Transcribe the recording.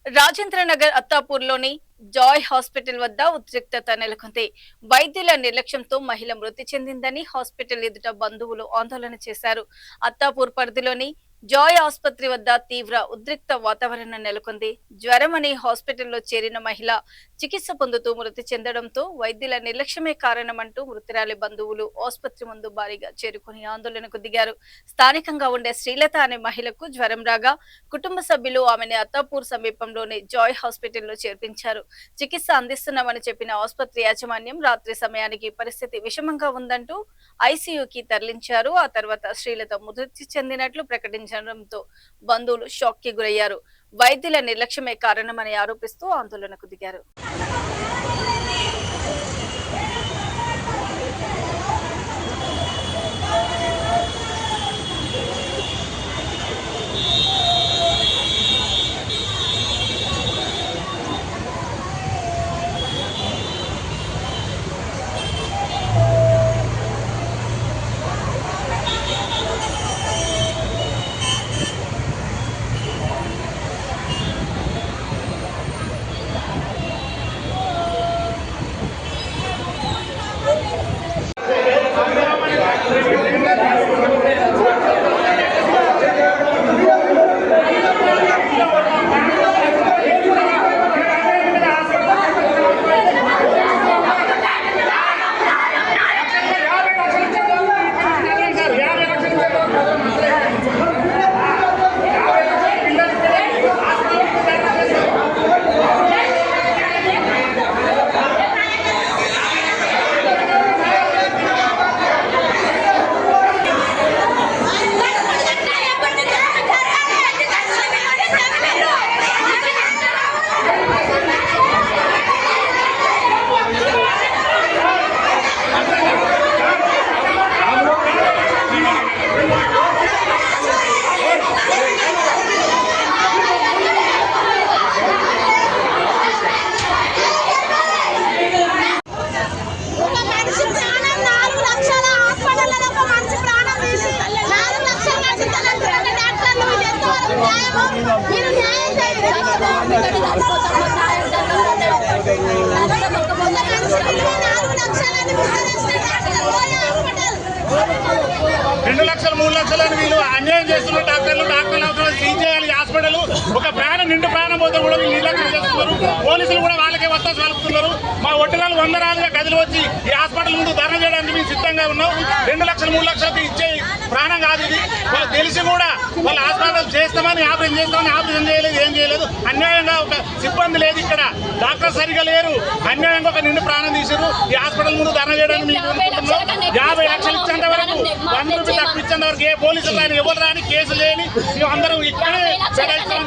Rajendranagar అత్తాపూర్లోని Joy hospital వద్ద ఉద్రిక్తత నెలకొంది. వైద్యుల నిర్లక్ష్యంతో మహిళ మృతి చెందిందని హాస్పిటల్ ఎదుట బంధువులు ఆందోళన చేశారు. అత్తాపూర్ పరిధిలోని జాయ్ ఆసుపత్రి వద్ద తీవ్ర ఉద్రిక్త వాతావరణం నెలకొంది. జ్వరం అనే హాస్పిటల్లో చేరిన మహిళ చికిత్స పొందుతూ మృతి చెందడంతో వైద్యుల నిర్లక్ష్యమే కారణమంటూ మృతురాలి బంధువులు ఆసుపత్రి ముందు భారీగా చేరుకుని ఆందోళనకు దిగారు. స్థానికంగా ఉండే శ్రీలత అనే మహిళకు జ్వరం రాగా కుటుంబ సభ్యులు ఆమెను అత్తాపూర్ సమీపంలోని జాయ్ హాస్పిటల్లో చేర్పించారు. చికిత్స అందిస్తున్నామని చెప్పిన ఆసుపత్రి యాజమాన్యం రాత్రి సమయానికి పరిస్థితి విషమంగా ఉందంటూ ఐసీయూకి తరలించారు. ఆ తర్వాత శ్రీలత మృతి చెందినట్లు ప్రకటించడంతో బంధువులు షాక్ కి గురయ్యారు. వైద్యుల నిర్లక్ష్యమే కారణమని ఆరోపిస్తూ ఆందోళనకు దిగారు. రెండు లక్షలు 3 లక్షలని వీళ్ళు అన్యాయం చేస్తున్న డాక్టర్లు అవసరం సీజ్ చేయాలి. హాస్పిటల్ ఒక ప్రాణం నిండు ప్రాణం పోతే కూడా వీళ్ళు నిర్లక్ష్యం చేస్తున్నారు. పోలీసులు కూడా వాళ్ళకే వత్తాసు కలుపుతున్నారు. మా ఒట్టరాలు 100 రాలుగా గదిలో వచ్చి ఈ హాస్పిటల్ ముందు ధర్నా చేయడానికి మేము సిద్ధంగా ఉన్నాం. 2 లక్షలు 3 లక్షలకి ఇచ్చే ప్రాణం కాదు ఇది. వాళ్ళు తెలిసి కూడా వాళ్ళు హాస్పిటల్ చేస్తామని ఆపరేషన్ చేయలేదు, ఏం చేయలేదు. అన్యాయంగా ఒక సిబ్బంది లేదు, ఇక్కడ డాక్టర్ సరిగా లేరు. అన్యాయంగా ఒక నిండు ప్రాణం తీసారు. ఈ హాస్పిటల్ ముందు ధర్నా చేయడానికి మేము 50 లక్షలు ఇచ్చేంత వరకు 100 రూపాయలు తప్పించేంత వరకు ఏ పోలీసులు కానీ ఎవరు రాని కేసులు లేని అందరూ ఇక్కడే చెప్తున్నాం.